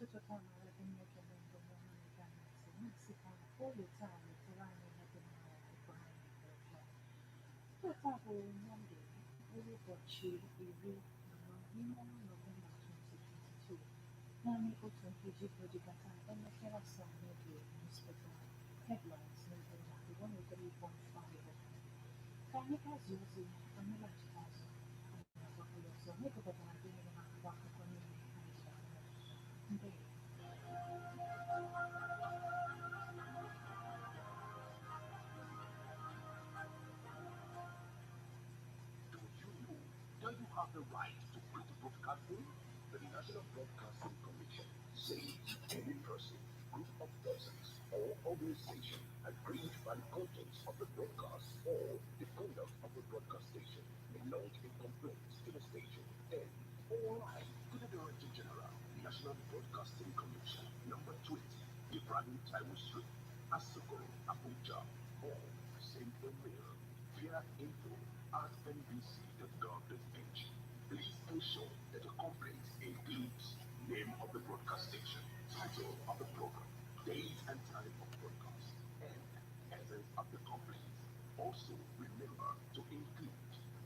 Do you have the right to quit broadcasting? The National Broadcasting Commission says any person, group of persons, or organization aggrieved by the contents of the broadcast or the conduct of the broadcast station may lodge a complaint to the station and or write to the Director General, National Broadcasting Commission, number 20, Ibrahim Taiwo Street, Asokoro, Abuja, or send a mail via info@nbc.gov.ng. Please ensure that the complaint includes name of the broadcast station, title of the program, date and time of broadcast, and essence of the complaint. Also, remember to include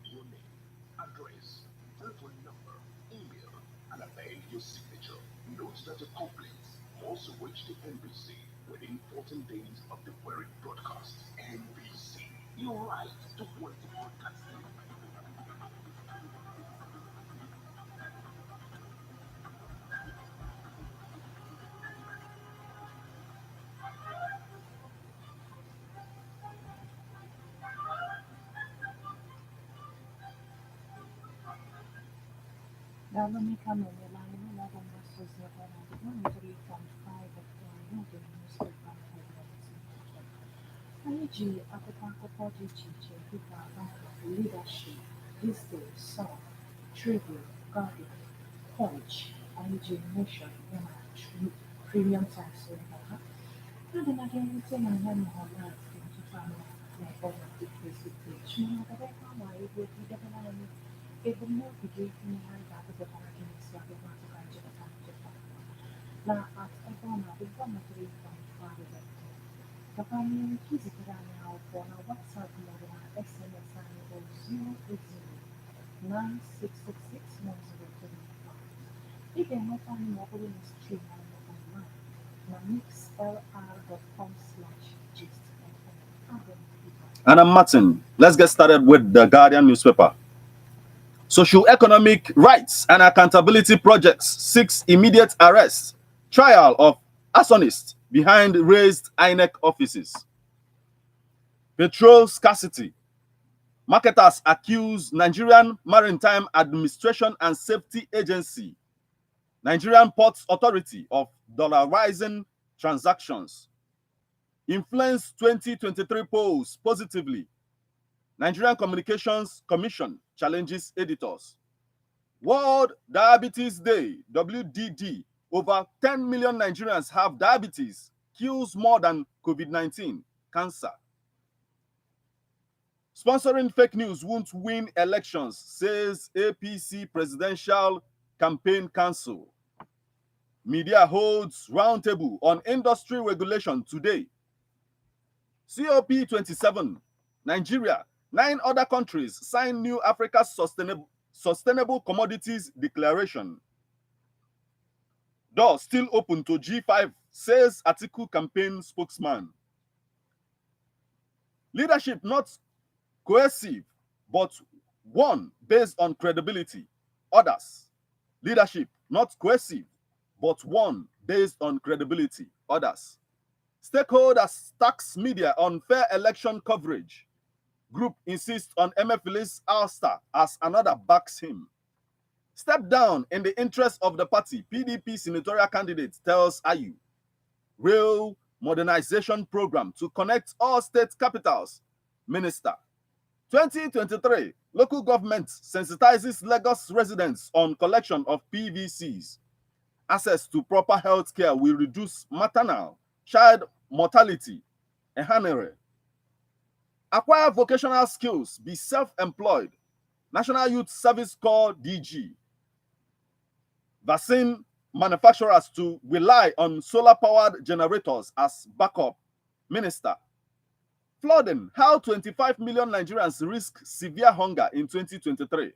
your name, address, telephone number, email, and append your signature. Note that the complaint also reach the NBC within 14 days of the queried broadcast. NBC, your right to quality broadcasting. And I'm Martin. Let's get started with the Guardian newspaper. Socio-economic rights and accountability projects seeks immediate arrest, trial of arsonists behind raised INEC offices. Petrol scarcity. Marketers accuse Nigerian Maritime Administration and Safety Agency, Nigerian Ports Authority of dollarizing transactions. Influence 2023 polls positively. Nigerian Communications Commission challenges editors. World Diabetes Day, WDD. Over 10 million Nigerians have diabetes, kills more than COVID-19, cancer. Sponsoring fake news won't win elections, says APC Presidential Campaign Council. Media holds roundtable on industry regulation today. COP27, Nigeria, 9 other countries sign new Africa Sustainable Commodities Declaration. Door still open to G5, says Atiku campaign spokesman. Leadership not cohesive, but one based on credibility. Others. Leadership not cohesive, but one based on credibility. Others. Stakeholders tax media on fair election coverage. Group insists on Emefiele's ouster as another backs him. Step down in the interest of the party, PDP senatorial candidate tells Ayu. Rail modernization program to connect all state capitals. Minister. 2023, local government sensitizes Lagos residents on collection of PVCs. Access to proper health care will reduce maternal child mortality. Ehanere. Acquire vocational skills, be self-employed. National Youth Service Corps DG. Vaccine manufacturers to rely on solar-powered generators as backup. Minister. Flooding. How 25 million Nigerians risk severe hunger in 2023.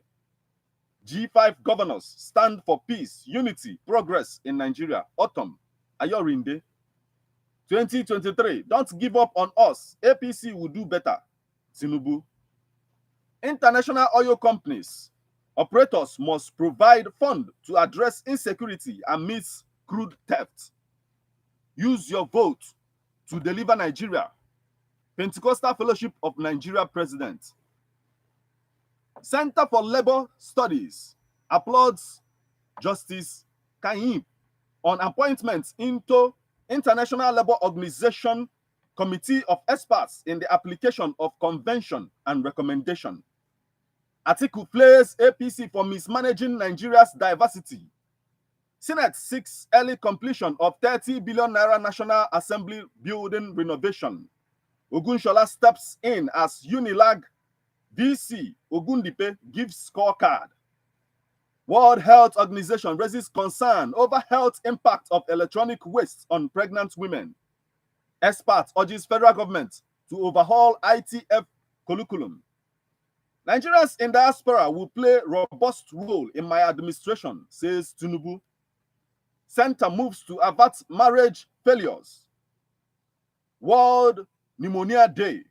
G5 governors stand for peace, unity, progress in Nigeria. Autumn. Ayorinde. 2023. Don't give up on us. APC will do better. Tinubu. International oil companies. Operators must provide fund to address insecurity amidst crude theft. Use your vote to deliver Nigeria. Pentecostal Fellowship of Nigeria President. Center for Labor Studies applauds Justice Kayim on appointment into International Labour Organization Committee of Experts in the application of convention and recommendation. Atiku plays APC for mismanaging Nigeria's diversity. Senate seeks early completion of 30 billion naira National Assembly building renovation. Ogunshola steps in as Unilag VC. Ogundipe gives scorecard. World Health Organization raises concern over health impact of electronic waste on pregnant women. Experts urges federal government to overhaul ITF curriculum. Nigerians in diaspora will play robust role in my administration, says Tinubu. Center moves to avert marriage failures. World Pneumonia Day.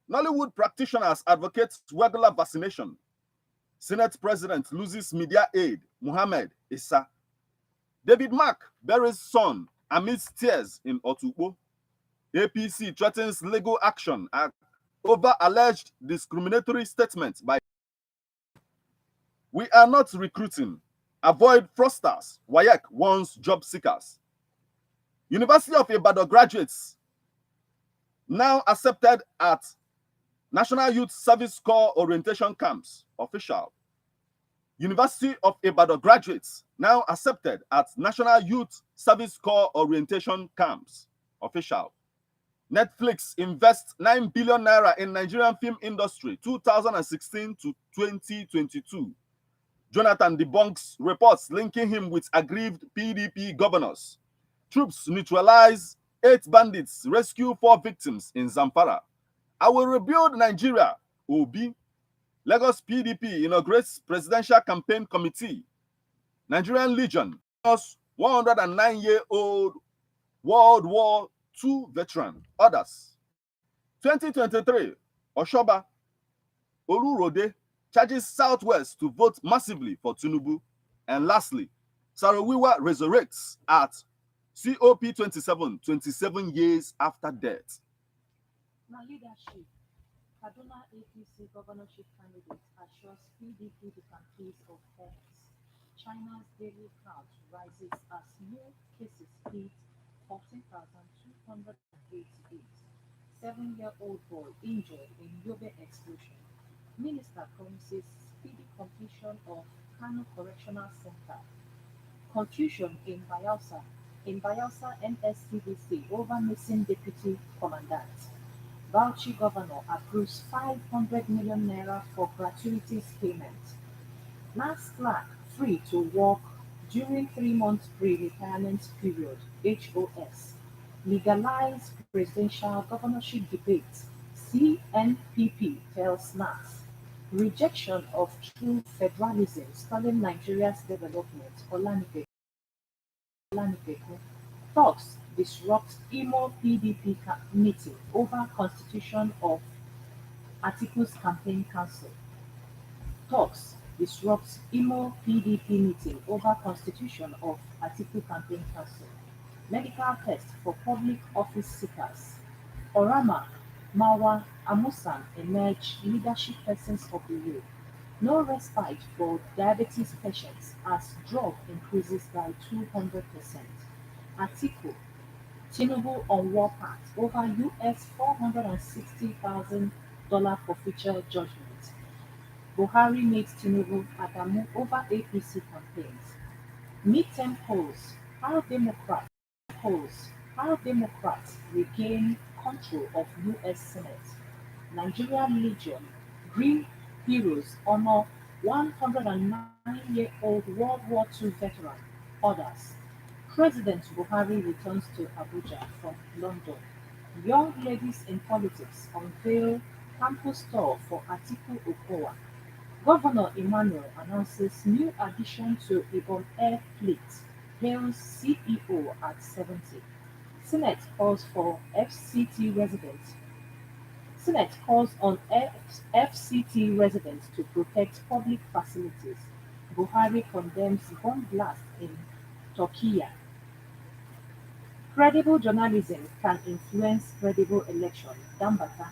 Nollywood practitioners advocate regular vaccination. Senate President loses media aid. Muhammad Issa. David Mark buries son amidst tears in Otukpo. APC threatens legal action over alleged discriminatory statements by. We are not recruiting. Avoid fraudsters. WAEC warns job seekers. University of Ibadan graduates now accepted at National Youth Service Corps orientation camps. Official. University of Ibadan graduates now accepted at National Youth Service Corps orientation camps. Official. Netflix invests 9 billion naira in Nigerian film industry 2016 to 2022. Jonathan debunks reports linking him with aggrieved PDP governors. Troops neutralize 8 bandits, rescue 4 victims in Zamfara. I will rebuild Nigeria. Obi. Lagos PDP inaugurates presidential campaign committee. Nigerian Legion, 109-year-old World War II veteran. Others. 2023, Oshoba Olurode charges Southwest to vote massively for Tinubu. And lastly, Sarawiwa resurrects at COP27, 27 years after death. Now, leadership. Kaduna APC governorship candidate assures PDP the campaigns of heads. China's daily count rises as new cases hit 14,288. 7-year-old boy injured in Yobe explosion. Minister promises speedy completion of Kano Correctional Center. Confusion in Bayelsa. NSCDC over missing deputy commandant. Bauchi governor approves 500 million naira for gratuities payment. Mass clerk free to work during 3-month pre-retirement period. HOS. Legalize presidential governorship debate. CNPP tells NAS. Rejection of true federalism stalling Nigeria's development. Olanipekun. Talks disrupt Imo PDP meeting over constitution of Atiku's campaign council. Talks disrupt Imo PDP meeting over constitution of Atiku campaign council. Medical test for public office seekers. Orama, Mawa, Amusan emerge leadership persons of the year. No respite for diabetes patients as drug increases by 200%. Atiku, Tinubu on warpath over US $460,000 forfeiture judgment. Buhari meets Tinubu Adamu over APC campaigns. Midterm polls, how Democrats regain control of US Senate. Nigerian Legion, Green Heroes honor 109-year-old World War II veteran. Others. President Buhari returns to Abuja from London. Young ladies in politics unveil campus tour for Atiku Okowa. Governor Emmanuel announces new addition to Ibom Air Fleet, hails CEO at 70. Senate calls for FCT residents. Senate calls on FCT residents to protect public facilities. Buhari condemns bomb blast in Turkey. Credible journalism can influence credible election. Dambata.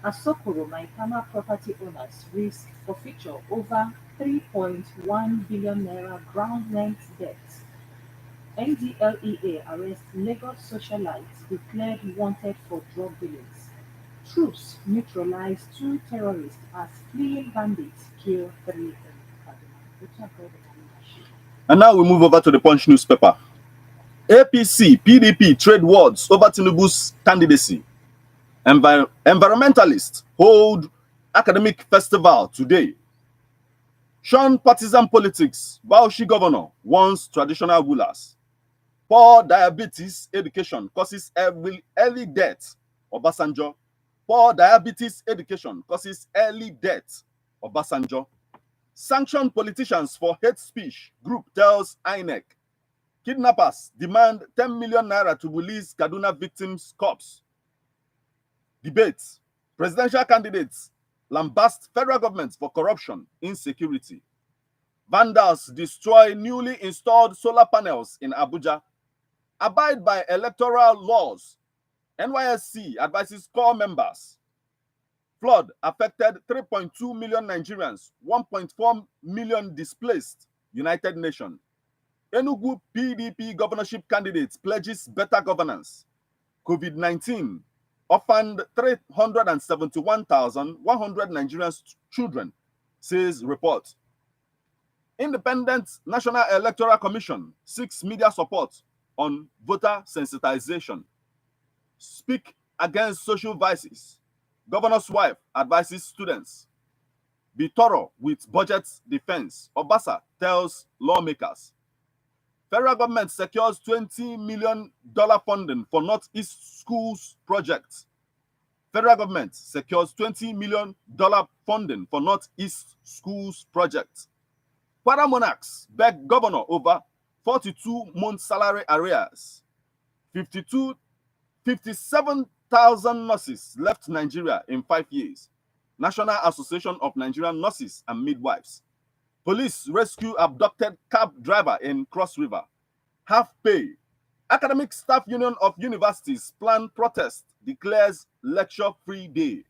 Asokoro Maitama property owners risk forfeiture over 3.1 billion naira ground rent debt. NDLEA arrests Lagos socialites declared wanted for drug dealings. Troops neutralize two terrorists as fleeing bandits kill three in Kaduna. And now we move over to the Punch newspaper. APC, PDP trade wars over Tinubu's candidacy. Environmentalists hold academic festival today. Shun partisan politics. Bauchi governor warns traditional rulers. Poor diabetes education causes early death. Obasanjo. Poor diabetes education causes early death. Obasanjo. Sanction politicians for hate speech. Group tells INEC. Kidnappers demand 10 million naira to release Kaduna victims' corpse. Debates. Presidential candidates lambast federal government for corruption, insecurity. Vandals destroy newly installed solar panels in Abuja. Abide by electoral laws. NYSC advises core members. Flood affected 3.2 million Nigerians, 1.4 million displaced. United Nations. Enugu PDP governorship candidate pledges better governance. COVID-19 orphaned 371,100 Nigerian children, says report. Independent National Electoral Commission seeks media support on voter sensitization. Speak against social vices. Governor's wife advises students. Be thorough with budget defense. Obasa tells lawmakers. Federal government secures $20 million funding for Northeast Schools project. Federal government secures $20 million funding for Northeast Schools project. Para monarchs beg governor over 42-month salary arrears. 57,000 nurses left Nigeria in 5 years. National Association of Nigerian Nurses and Midwives. Police rescue abducted cab driver in Cross River. Half pay. Academic Staff Union of Universities plan protest, declares lecture-free day.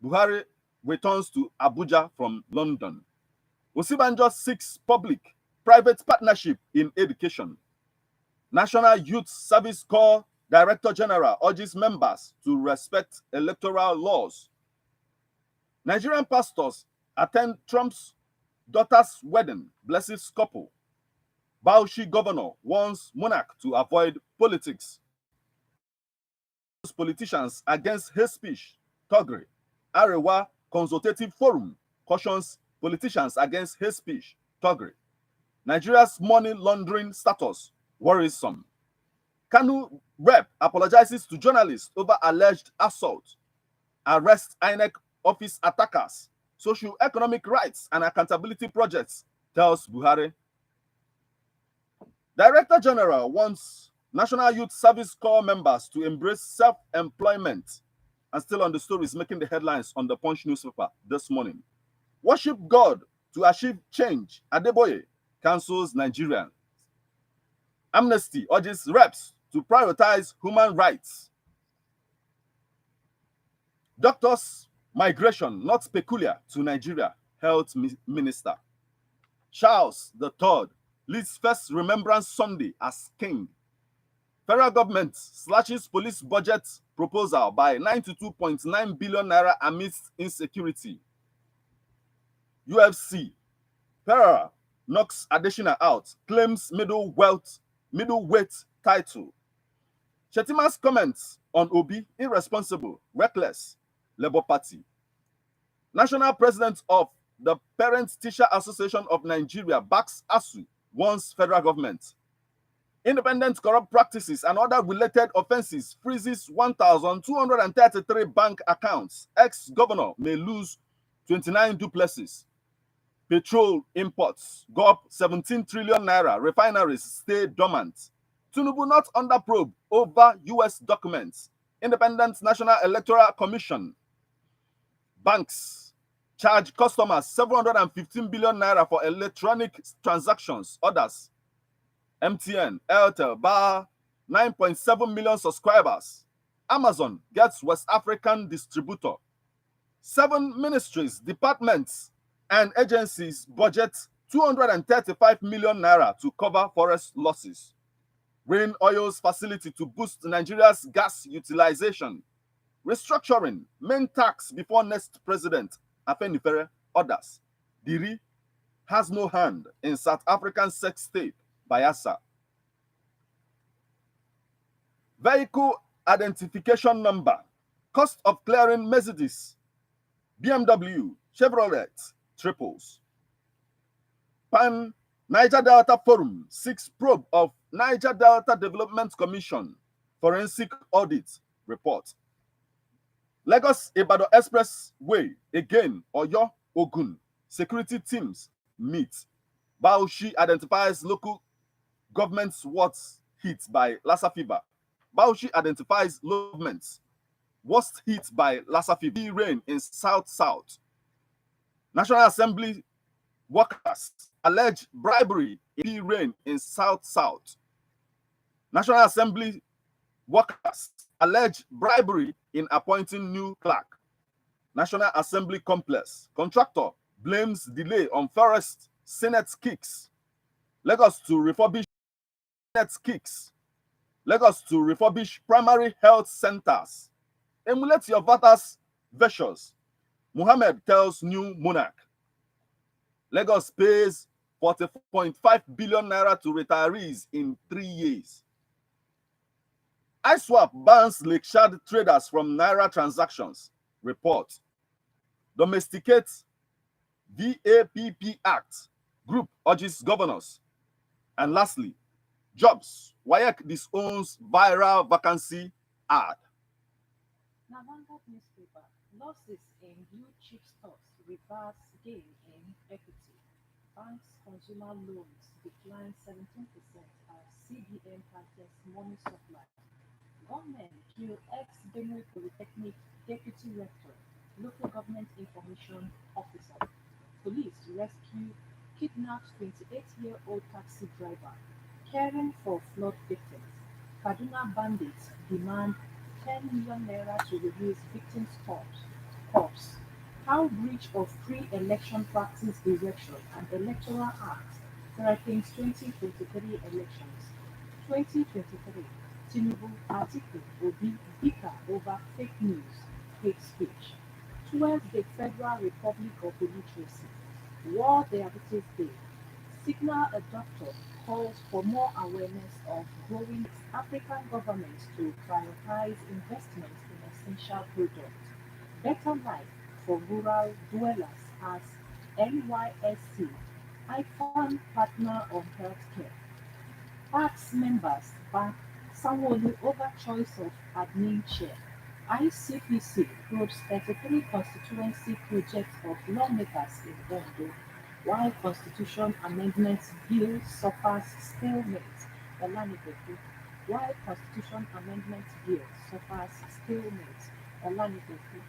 Buhari returns to Abuja from London. Osibanjo seeks public-private partnership in education. National Youth Service Corps Director General urges members to respect electoral laws. Nigerian pastors attend Trump's daughter's wedding, blesses couple. Bauchi governor warns monarch to avoid politics. Politicians against hate speech. Togri. Arewa Consultative Forum cautions politicians against hate speech. Togri. Nigeria's money laundering status worrisome. Kanu rep apologizes to journalists over alleged assault. Arrest INEC office attackers. Socio-economic rights and accountability projects, tells Buhari. Director General wants National Youth Service Corps members to embrace self-employment. And still on the story is making the headlines on the Punch newspaper this morning. Worship God to achieve change. Adeboye cancels Nigerians. Amnesty urges reps to prioritize human rights. Doctors' migration not peculiar to Nigeria, Health Minister. Charles III leads first Remembrance Sunday as king. Federal government slashes police budget proposal by 92.9 billion naira amidst insecurity. UFC. Pereira knocks Adesanya out, claims middleweight title. Shetima's comments on Obi, irresponsible, reckless, Labour Party. National President of the Parent Teacher Association of Nigeria backs ASU, warns federal government. Independent corrupt practices and other related offenses freezes 1,233 bank accounts. Ex-governor may lose 29 duplexes. Petrol imports go up 17 trillion naira. Refineries stay dormant. Tinubu not under probe over US documents. Independent National Electoral Commission. Banks charge customers 715 billion naira for electronic transactions. Others, MTN, Airtel, bar 9.7 million subscribers. Amazon gets West African distributor. 7 ministries, departments, and agencies budget 235 million naira to cover forest losses. Rain Oil's facility to boost Nigeria's gas utilization. Restructuring, main tax before next president, Afenifere, others. Diri has no hand in South African sex tape, Bayelsa. Vehicle identification number, cost of clearing Mercedes, BMW, Chevrolet, triples. Pan Niger Delta Forum seeks probe of Niger Delta Development Commission forensic audit report. Lagos Ibadan Expressway again, Oyo, Ogun. Security teams meet. Bauchi identifies local government's worst hit by Lassa fever. Bauchi identifies local government's worst hit by Lassa fever. Rain in South-South. National Assembly workers allege bribery in rain in South-South. National Assembly workers allege bribery in appointing new clerk. National Assembly complex. Contractor blames delay on forest Senate kicks. Lagos to refurbish Senate kicks. Lagos to refurbish primary health centers. Emulate your voters' virtues. Muhammad tells new monarch. Lagos pays 40.5 billion naira to retirees in 3 years. ISWAP bans Lakeshard traders from Naira transactions. Report. Domesticate VAPP Act. Group urges governors. And lastly, jobs. WAEC disowns viral vacancy ad. Vanguard newspaper, losses in blue chip stocks reverse gain in equity. Banks consumer loans decline 17% as CBN tightens money supply. Government kill ex-Benue Polytechnic deputy rector, local government information officer. Police rescue kidnapped 28-year-old taxi driver, caring for flood victims. Kaduna bandits demand 10 million naira to release victims' corpse. How breach of pre-election practice direction and electoral act threatens 2023 elections. 2023 Tinubu article Obi bicker over fake news, hate speech. 12th the Federal Republic of the Literacy. World Diabetes Day. Signal a doctor calls for more awareness of growing African governments to prioritize investment in essential products. Better life for rural dwellers as NYSC IFAN partner on healthcare. Tax members back Sanwo-Olu over choice of admin chair. ICPC probes 33 constituency projects of lawmakers in Ondo, while Constitution Amendment Bill suffers stalemate. Olanibeku. While Constitution Amendment Bill suffers stalemate. Olanibeku.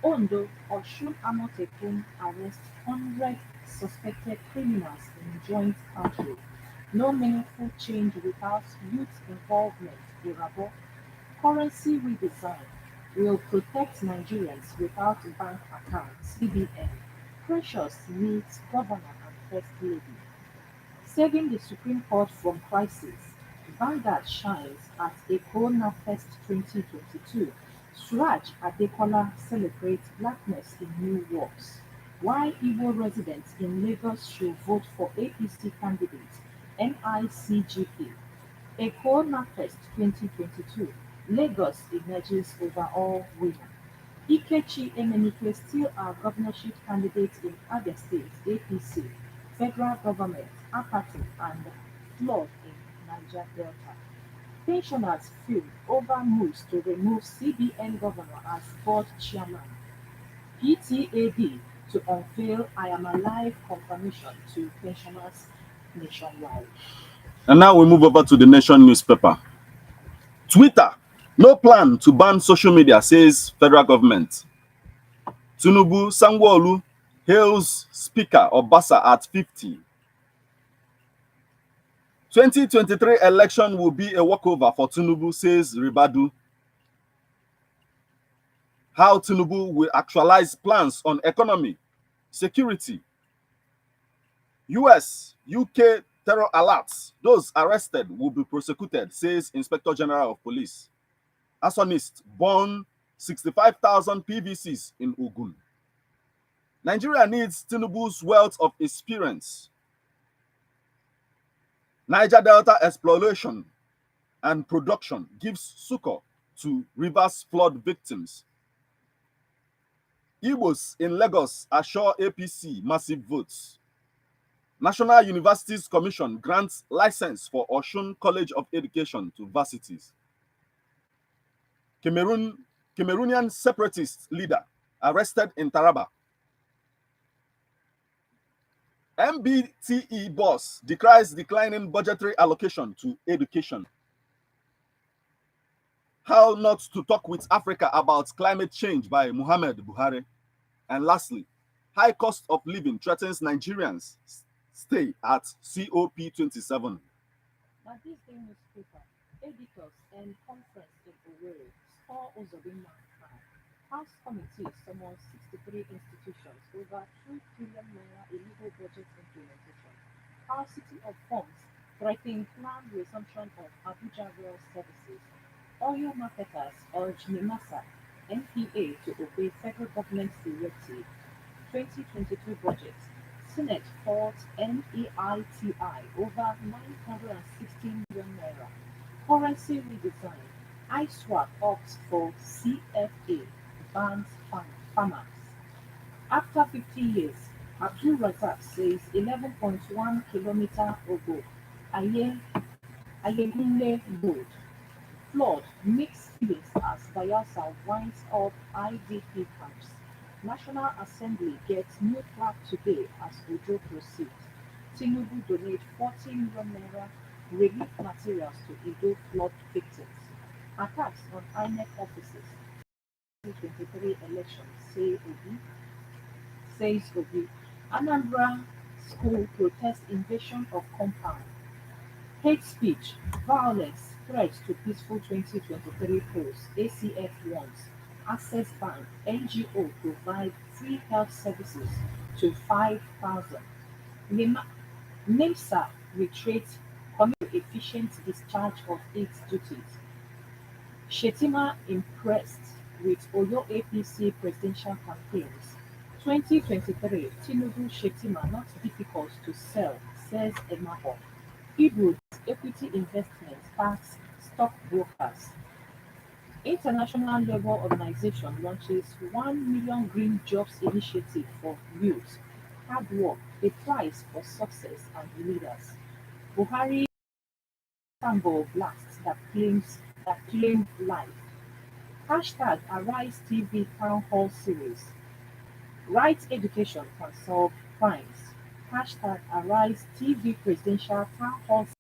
Ondo, Osun Amotekun arrests 100 suspected criminals in joint outrage. No meaningful change without youth involvement. Irabo. Currency redesign will protect Nigerians without bank accounts. CBN. Precious meets governor and first lady. Saving the Supreme Court from crisis. Vanguard shines at Eko Fest 2022. Suraj Adekola celebrates blackness in new works. Why Igbo residents in Lagos should vote for APC candidate NICGP. Eko Fest 2022. Lagos emerges overall winner. Ikechi Emenike still our governorship candidate in Abia State APC. Federal government apathy and flood in Niger Delta. Pensioners fumed over moves to remove CBN governor as board chairman. PTAB to unveil I am alive confirmation to pensioners nationwide. And now we move over to the Nation newspaper. Twitter, no plan to ban social media, says federal government. Tinubu Sanwo-Olu hails Speaker Obasa at 50. 2023 election will be a walkover for Tinubu, says Ribadu. How Tinubu will actualize plans on economy, security. US, UK terror alerts. Those arrested will be prosecuted, says Inspector General of Police. Arsonist burn 65,000 PVCs in Ogun. Nigeria needs Tinubu's wealth of experience. Niger Delta exploration and production gives succor to rivers flood victims. Igbos in Lagos assure APC massive votes. National Universities Commission grants license for Osun College of Education to varsities. Cameroonian separatist leader arrested in Taraba. MBTE boss decries declining budgetary allocation to education. How not to talk with Africa about climate change by Muhammad Buhari. And lastly, high cost of living threatens Nigerians. Stay at COP27. Now, this day newspaper, editors and conference in Owerri score Uzodinma high. House committee summons 63 institutions over 2 trillion naira illegal budget implementation. Our city of funds threatening planned resumption of Abuja rail services. Oil marketers urge NIMASA NPA to obey federal government directive. 2023 budget. Senate fought NEITI over 916 million naira. Currency redesign. iSwap opts for CFA, bans farmers. After 50 years, Abdul Razak says 11.1 kilometer ago, Ayegunle Road. Flood, mixed feelings as Bayelsa winds up IDP camps. National Assembly gets new plaque today as Ojo proceeds. Tinubu donate 40 million naira relief materials to Edo flood victims. Attacks on INEC offices. 2023 election, says Obi. Anambra school protest invasion of compound. Hate speech, violence, threats to peaceful 2023 polls, ACF warns. Access Bank, NGO provide free health services to 5,000. NIMSA retreats commit efficient discharge of its duties. Shetima impressed with Oyo APC presidential campaigns. 2023 Tinubu Shetima not difficult to sell, says Emaho. Hebrew equity investment tax stockbrokers. International Labour Organization launches 1 million green jobs initiative for youth. Hard work, a prize for success and leaders. Buhari Istanbul blasts that claimed life. Hashtag Arise TV Town Hall Series. Right education can solve crimes. Hashtag Arise TV Presidential Town Hall Series.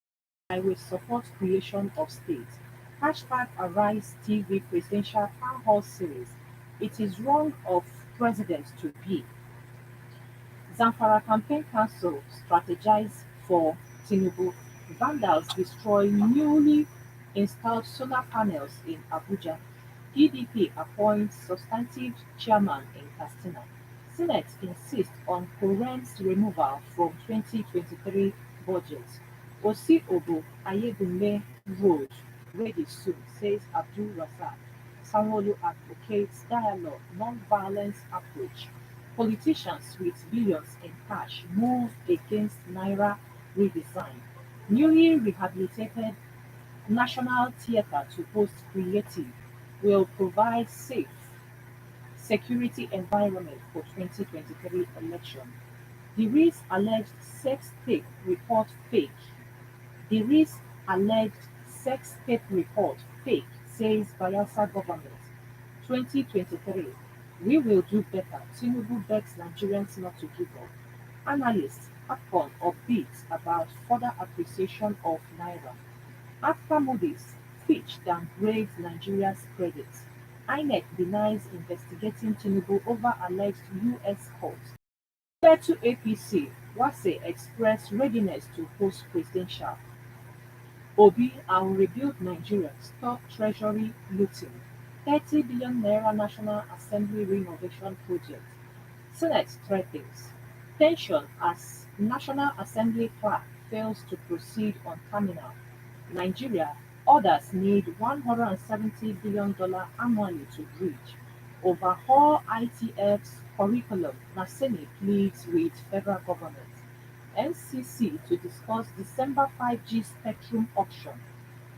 I will support creation of state. Hashtag Arise TV Presidential Town Hall Series. It is wrong of president to be. Zamfara Campaign Council strategize for Tinubu. Vandals destroy newly installed solar panels in Abuja. PDP appoints substantive chairman in Katsina. Senate insists on Koren's removal from 2023 budget. Osi Obo Ayegunle Road ready soon, says Abdul Razak. Sanwo-Olu advocates dialogue, non-violence approach. Politicians with billions in cash move against Naira redesign. Newly rehabilitated National Theatre to host creative will provide safe security environment for 2023 election. The risk alleged sex tape report fake. The risk alleged sex tape report fake, says Bayelsa government. 2023. We will do better. Tinubu begs Nigerians not to give up. Analysts AFCON upbeat about further appreciation of Naira. After Moody's, Fitch downgrades Nigeria's credit. INEC denies investigating Tinubu over alleged US court. To APC, Wase expressed readiness to host presidential. Obi, I will rebuild Nigeria, stop treasury looting. 30 billion naira National Assembly renovation project. Senate threatens. Tension as National Assembly clerk fails to proceed on terminal. Nigeria, others need $170 billion annually to bridge. Overhaul ITF's curriculum, Naseni pleads with federal government. NCC to discuss December 5G spectrum auction.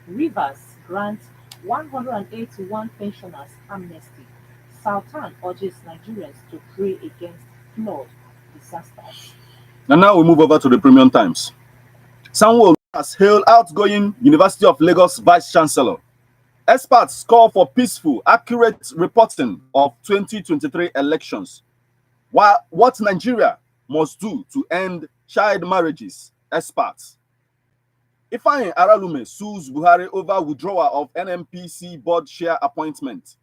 Rivers grants 181 pensioners amnesty. Sultan urges Nigerians to pray against flood disasters. And now we move over to the Premium Times. Sanwo has hailed outgoing University of Lagos Vice Chancellor. Experts call for peaceful, accurate reporting of 2023 elections. What Nigeria must do to end child marriages. Experts. Ifeanyi Aralume sues Buhari over withdrawal of NNPC board chair appointment.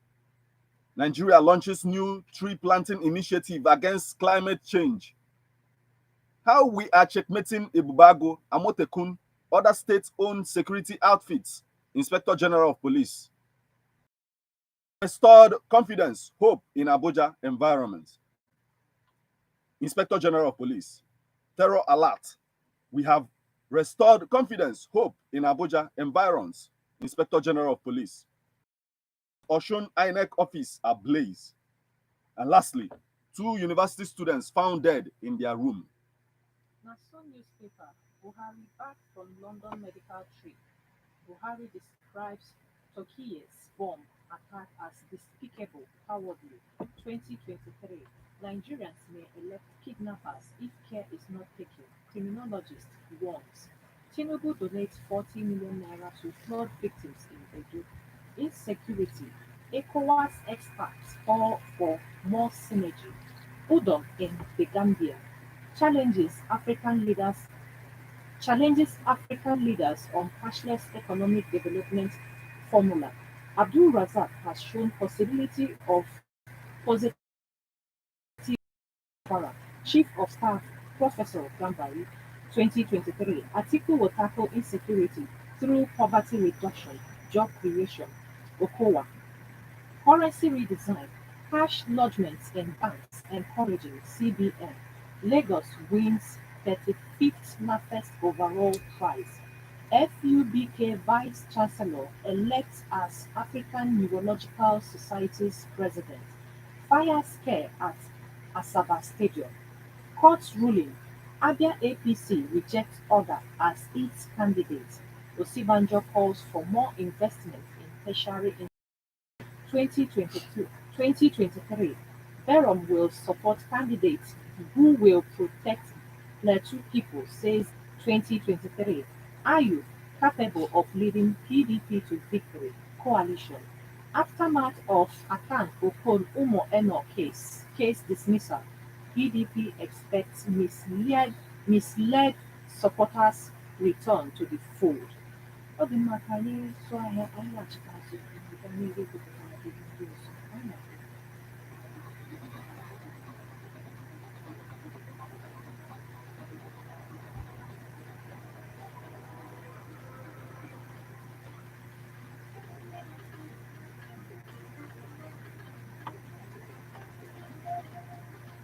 Nigeria launches new tree planting initiative against climate change. How we are checkmating Ebubago, Amotekun, other state-owned security outfits. Inspector General of Police. Restored confidence, hope in Abuja environment. Inspector General of Police. Terror alert. We have restored confidence, hope in Abuja environs. Inspector General of Police. Osun INEC office ablaze. And lastly, 2 university students found dead in their room. Naso newspaper, Buhari back from London medical trip. Buhari describes Turkey's bomb attack as despicable, cowardly. 2023. Nigerians may elect kidnappers if care is not taken. Criminologist warns. Tinubu donates 40 million naira to flood victims in Edo. Insecurity. ECOWAS experts call for more synergy. Udom in the Gambia challenges African leaders on cashless economic development formula. Abdul Razak has shown possibility of positive Kwara. Chief of Staff Professor Gambari, 2023. Atiku will tackle insecurity through poverty reduction, job creation. Okowa. Currency redesign. Cash lodgements in banks encouraging CBN. Lagos wins 35th NAFEST overall prize. FUBK Vice Chancellor elects as African Neurological Society's president. Fire scare at Asaba Stadium. Court ruling. Abia APC rejects order as its candidate. Osibanjo calls for more investment in tertiary 2022, 2023, Verum will support candidates who will protect Plateau people, says 2023. Are capable of leading PDP to victory? Coalition. Aftermath of Akan Okon Umo Eno case dismissal. PDP expects misled supporters return to the fold. Ọ dị mma ka anyị sụọ ahịa anyị laghachite azụ ka anyị ga-egwupụtara gị ndị ọzọ. Anyị na-abịa.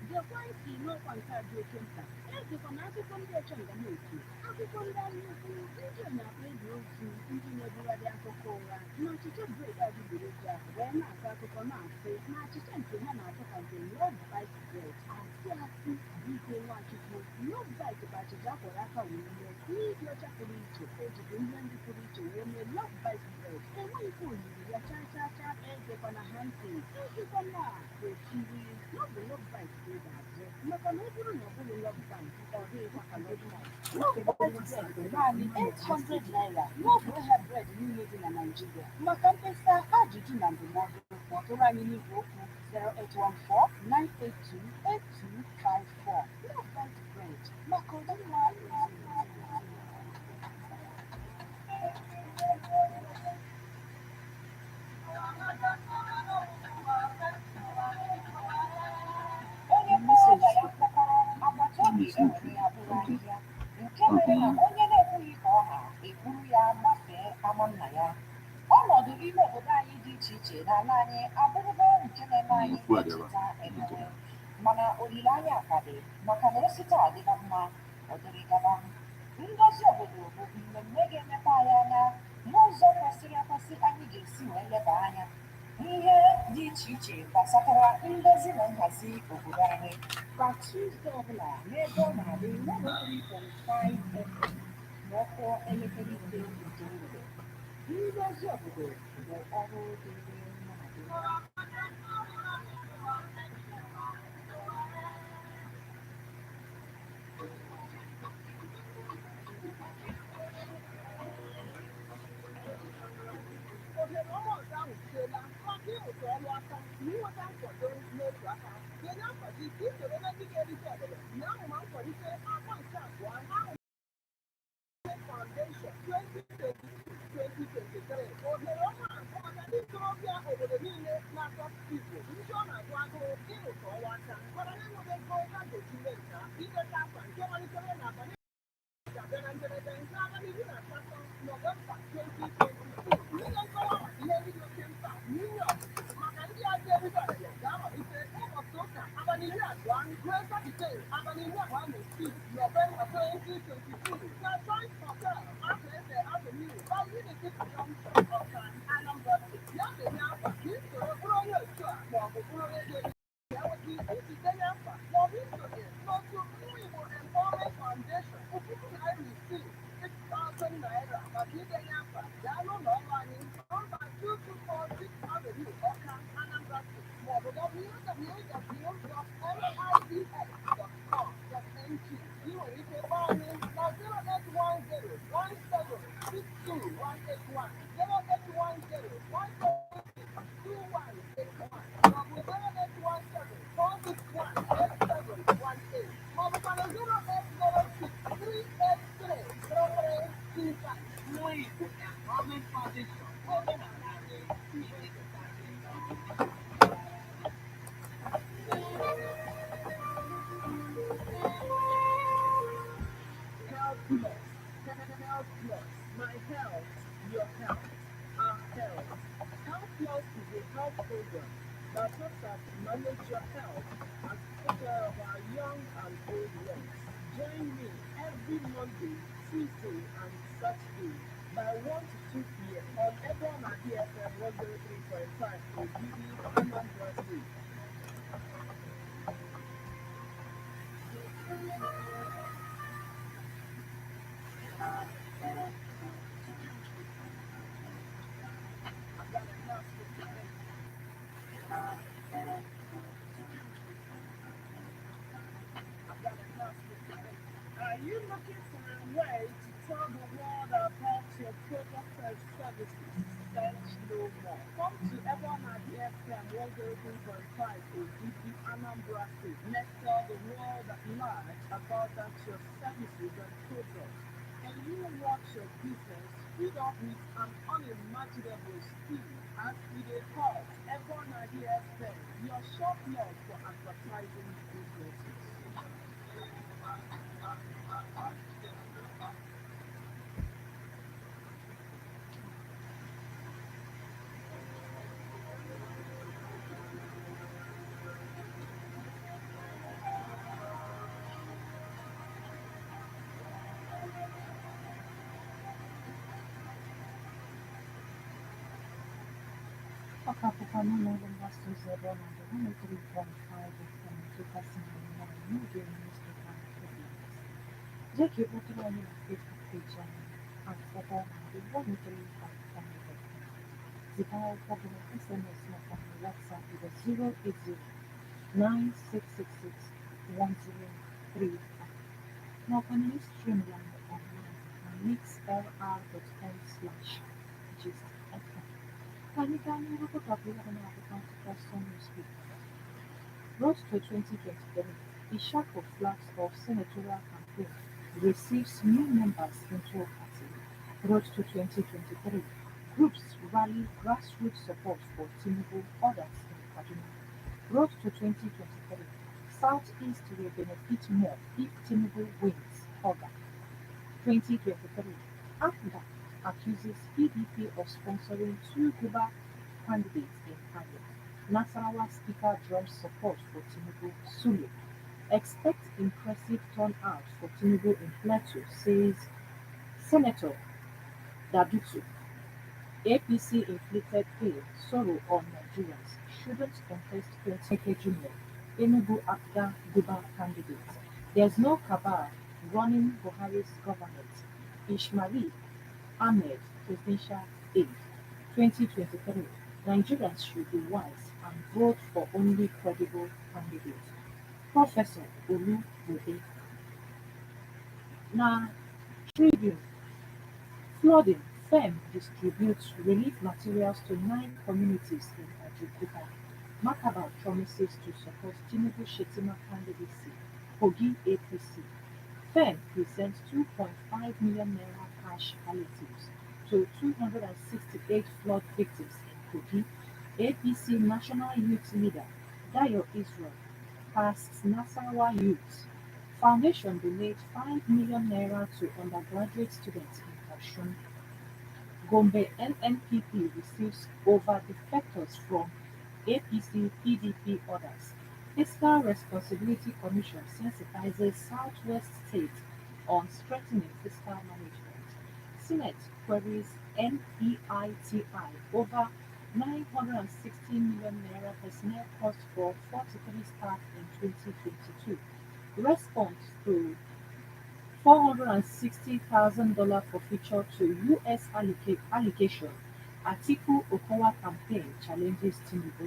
Gekwa ntị n'ọkwa nke a dị oke mkpa. Ejikwa na akụkọ ndị ọchọnga na-ekwu. Akụkọ ndị ahụ ukwu ndị na-akpa ezi ozu ndị na-ebugharị akụkọ ụgha na ọchịchị bred adịgboroja wee na-akọ akụkọ na-asị na achịcha nke ha na-atọ ka nke Love Bite Bread asị Dike Nwachukwu. Love Bite bụ achịcha akwọrọ aka wee mee n'ịdị ọcha pụrụ iche ejiri ihe ndị pụrụ iche wee mee Love Bite Bread enweghịkwa oyiri ya chaa ejekwa na ha ntị ejikwana okiri n'ọbụ Love Bite Bread azụ maka maka na ọ bụrụ na ọ bụghị love bank ọ dịghịkwa ka love bank. Love bank sendị naanị 800 naira n'ọbụrụ ha bred niile dị na Naịjirịa. Maka mkpesa ajụjụ na ndụmọdụ kpọtụrụ anyị n'igwe okwu 08149828254. Love bank bread maka ọdịmma Message. agbata obi ewere ya bụrụ ahịhịa nke mere na onye na-ekwughị ka ọha eburu ya gbafee ama nna ya. Ọnọdụ ime obodo anyị dị iche iche n'ala anyị abụrụgo nke na-eme anyị echeta emume, mana olileanya ka dị maka na osita adịla mma ọ dịrị gaba. Ngozi obodo bụ mmemme ga-emepe anyị anya n'ụzọ kwesịrị ekwesị anyị ga-esi wee leba anya n'ihe dị iche iche gbasatara ndozi na nhazi obodo anyị. Kwa Tuzdee ọbụla n'ebe ọ na-adị 103.5 FM ma ọ kụọ elekere ise nke mgbede. Ndozi obodo bụ ọrụ dịrị mmadụ. ohere ọma ọzọ ahụ biteela maka ịrụtụ ọrụ aka na ịnweta nkwado n'otu aka. Kenye nkwado ka i soro na ndị ga-erite ọdịda na amụma nkwalite agba nke abụọ ahụ Foundation 2022-2023. Ohere ọma a bụ maka ndị ntorobịa obodo niile na-asọpụ Igbo ndị ọ na-agụ agụụ ịrụtụ ọrụ aka mana na-enweghị ego ha ga-eji mee nka ideta afa nke malitere n'abalị ga-abịa na njedebe nke abalị 18 Nọvemba 2022. Ihe nkọwa maka ihe ndị dị oke mkpa n'ihe ọzụzụ maka ndị ajọ erube ọdịda ga-amalite ụbọchị ụka abalị 20 ruo Satọde abalị 26 Nọvemba 2022 na Joint Hotel Akaeze Avenue by Unity Junction, Ọka, Anambra State. Ya na-enye akwa ka i soro bụrụ onye otu a maọbụ bụrụ onye ga-enweta iji denye afa maọbụ isonye n'otu Nwa Igbo Empowerment Foundation puku naira isii 6,000 naira maka idenye afa. Gaa n'ụlọ ọrụ anyị nọmba 2246 Avenue, Ọka, Anambra State maọbụ www.nibs.com.ng. Ị nwere ike kpọọ anyị na 08101762181, 08101762181 maọbụ 08174618718 maọbụkwanụ 08063833325. Nwa Igbo Empowerment Foundation, omenala anyị, ihe nketa anyị. Health Plus. Health Plus. My health, your health, our health. Health Plus is a health program that helps us manage your health and take care of our young and old ones. Join me every Monday, Tuesday, and Saturday by 1 to 2 p.m. on Ebon at DFM 103.5 for BB Anambra State. Are you looking for a way to tell the world about your products and services? Search no more. Come to Ebon at FM 103.5 for DP Anambra State. Let's tell the world at large about that your services and products. And you watch your business speed up with an unimaginable speed as we dey call Ebon at FM, your shop log for advertising businesses. Ọkapụkwa n'ụlọ ọrụ mgbasa ozi ebe ọ na-adị 103.5 FM Nkịtasị na n'oge newspaper and headlines. Jee ka ị kpọtụrụ anyị na Facebook page anyị at ebe ọ na-adị 103.5 FM. Zigara ụfọdụ SMS maọbụ na WhatsApp with 080 9666 1035. Now can you streamline online on mixlr.m/gist.fm. Tanikani Rukutapu Akon Speak. Road to 2023. Ishako flags of senatorial campaign receives new members into party. Road to 2023. Groups rally grassroots support for Tinubu orders in Kaduna. Road to 2023. Southeast will benefit more if Tinubu wins order. 2023. AFDA accuses PDP of sponsoring two Guba candidates in Kano. Nasarawa Speaker draws support for Tinubu Sulu. Expect impressive turnout for Tinubu in Plateau, says Senator Dadutu. APC inflicted pain, sorrow on Nigerians. Shouldn't contest 20 Junior. Enugu Afghan Guba candidate. There's no cabal running Buhari's government. Ishmael Ahmed presidential aide. 2023. Nigerians should be wise and vote for only credible candidates. Professor Olu Bode. Na Tribune. Flooding. FEM distributes relief materials to 9 communities in Ajukuta. Makaba promises to support Tinubu Shetima candidacy. Kogi APC. FEM presents 2.5 million naira cash palliatives to 268 flood victims in Kogi. APC National Youth Leader Dayo Israel asks Nasarawa youth. Foundation donates 5 million naira to undergraduate students in Osun. Gombe NNPP receives over defectors from APC PDP orders. Fiscal Responsibility Commission sensitizes Southwest states on strengthening fiscal management. Senate queries NEITI over 960 million naira personnel cost for 43 staff in 2022. Response to $460,000 forfeiture to US allegation. Atiku Okowa campaign challenges Tinubu.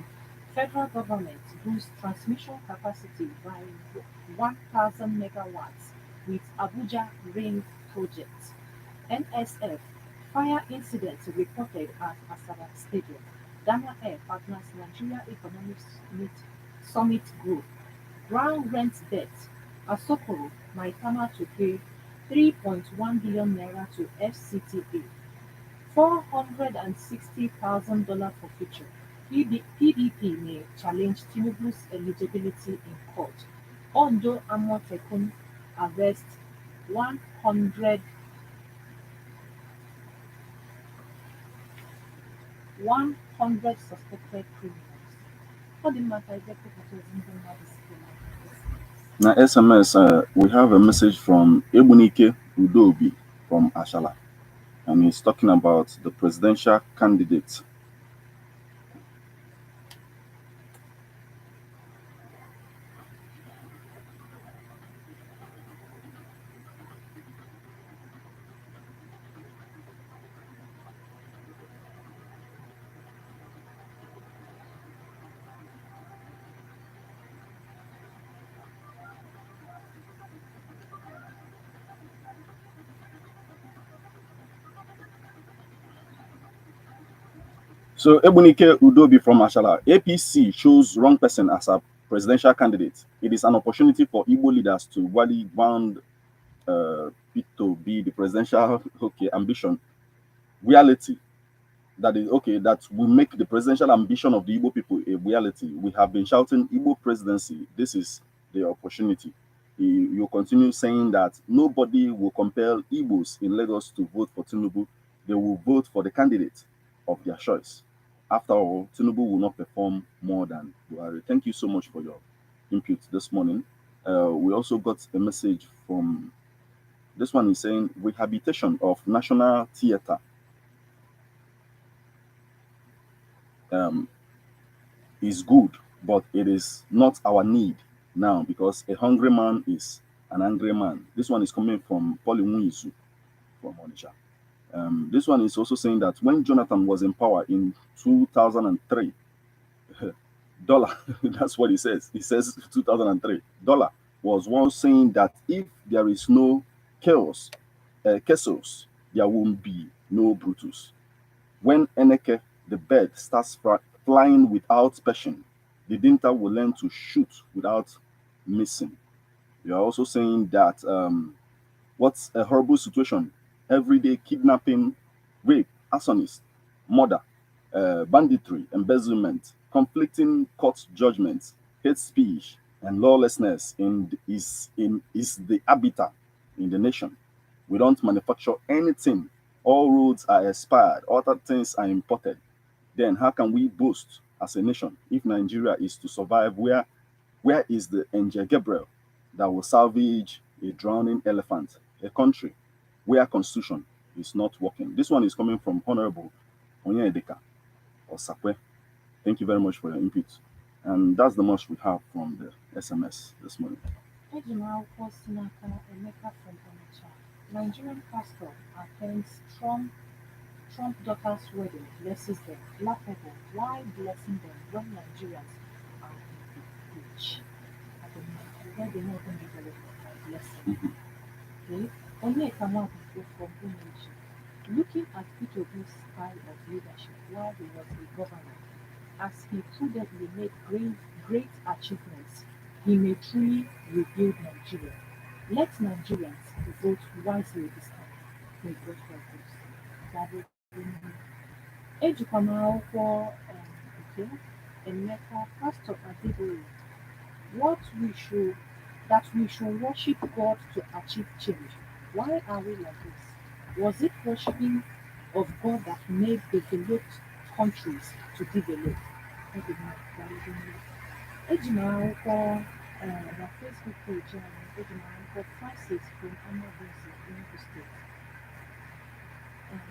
Federal government boosts transmission capacity by 1,000 megawatts with Abuja Ring project. NSF fire incident reported at Asaba Stadium. Ghana Air partners Nigeria Economic Summit Group. Ground rent debt. Asokoro Maitama to pay 3.1 billion naira to FCTA. $460,000 forfeiture. PDP may challenge Tinubu's eligibility in court. Ondo Amotekun arrest 100 suspected criminals. Ọ dị mma ka anyị depụta ozi ndị mmadụ site na SMS. Now, SMS, we have a message from Ebunike Udobi from Ashala, and he's talking about the presidential candidate. So Ebunike Udobi from Ashala, APC chose wrong person as a presidential candidate. It is an opportunity for Igbo leaders to rally round to be the presidential ambition reality. That is that will make the presidential ambition of the Igbo people a reality. We have been shouting Igbo presidency. This is the opportunity. You continue saying that nobody will compel Igbos in Lagos to vote for Tinubu. They will vote for the candidate of their choice. After all, Tinubu will not perform more than Buhari. Thank you so much for your input this morning. We also got a message from this one is saying rehabilitation of National Theatre is good, but it is not our need now because a hungry man is an angry man. This one is coming from Polimuizu from Onitsha. This one is also saying that when Jonathan was in power in 2003, dollar, that's what he says. He says 2003, dollar was once saying that if there is no chaos, chaos, there won't be no Brutus. When Eneke, the bird, starts flying without passion, the Dinta will learn to shoot without missing. You are also saying that what's a horrible situation? Everyday kidnapping, rape, arsonist, murder, banditry, embezzlement, conflicting court judgments, hate speech, and lawlessness is the habitat in the nation. We don't manufacture anything. All roads are expired. Other things are imported. Then how can we boast as a nation if Nigeria is to survive? Where is the Angel Gabriel that will salvage a drowning elephant? A country where constitution is not working. This one is coming from Honorable Onyedeka or Sakwe. Thank you very much for your input. And that's the much we have from the SMS this morning. Ejima Sinaka Emeka from Onitsha. Nigerian pastor attends Trump daughter's wedding, blesses them. Laughable. Why blessing them when Nigerians are in the beach? I don't know. Why they not going to be blessing? Mhm. Okay. Onyeka Nwabiko from Onitsha. Looking at P2B's style of leadership while he was a governor, as he prudently made great achievements, he may truly rebuild Nigeria. Let Nigerians vote wisely this time. May God help us. That Ejikwana akwụkwọ nke Emeka Pastor Adeboye, what we should that we should worship God to achieve change. Why are we like this? Was it worshiping of God that made developed countries to develop? I did not value it. Ejima akwụkwọ na Facebook page anyị Ejima akwụkwọ Francis from Amabuzi, Enugu State. And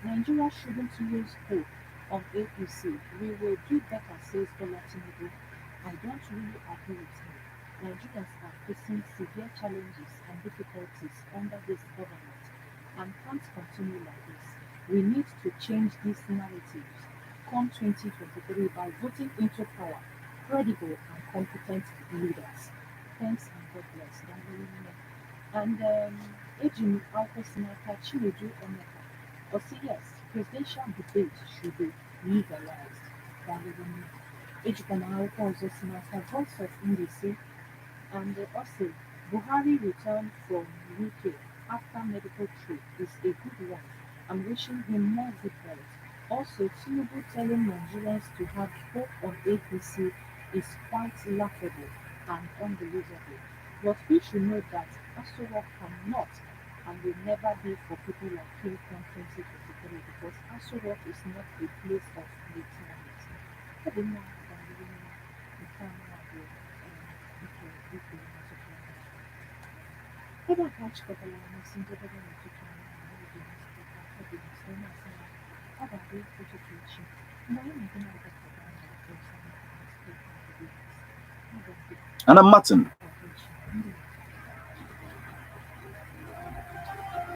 Nigeria shouldn't lose hope on APC. We will do better, says Bola Tinubu. I don't really agree with him. Nigerians are facing severe challenges and difficulties under this government and can't continue like this. We need to change these narratives come 2023 by voting into power credible and competent leaders. Thanks and God bless. And Ejim Alkosinaka Chinedu Emeka. But say yes, presidential debate should be legalized. Dalilini. Ejikwana akwụkwọ ọzọ si n'aka Voice of Ndisi and also Buhari returned from UK after medical trip is a good one. I'm wishing him more good health. Also, Tinubu telling Nigerians to have hope on APC is quite laughable and unbelievable. But we should know that Asura cannot and will never be for people like him from 2023 because Asura is not a place of retirement. I didn't know that I'm living in the family of the Ebe a ka a chịkọtara n'isi njedebe n'ụtụtụ anyị na redio nzukọ Happiness wee na-asị na ọ ga-abụ ụtụtụ echi mgbe anyị na-adị na-agakọta anyị na steeti And I'm Martin. ndị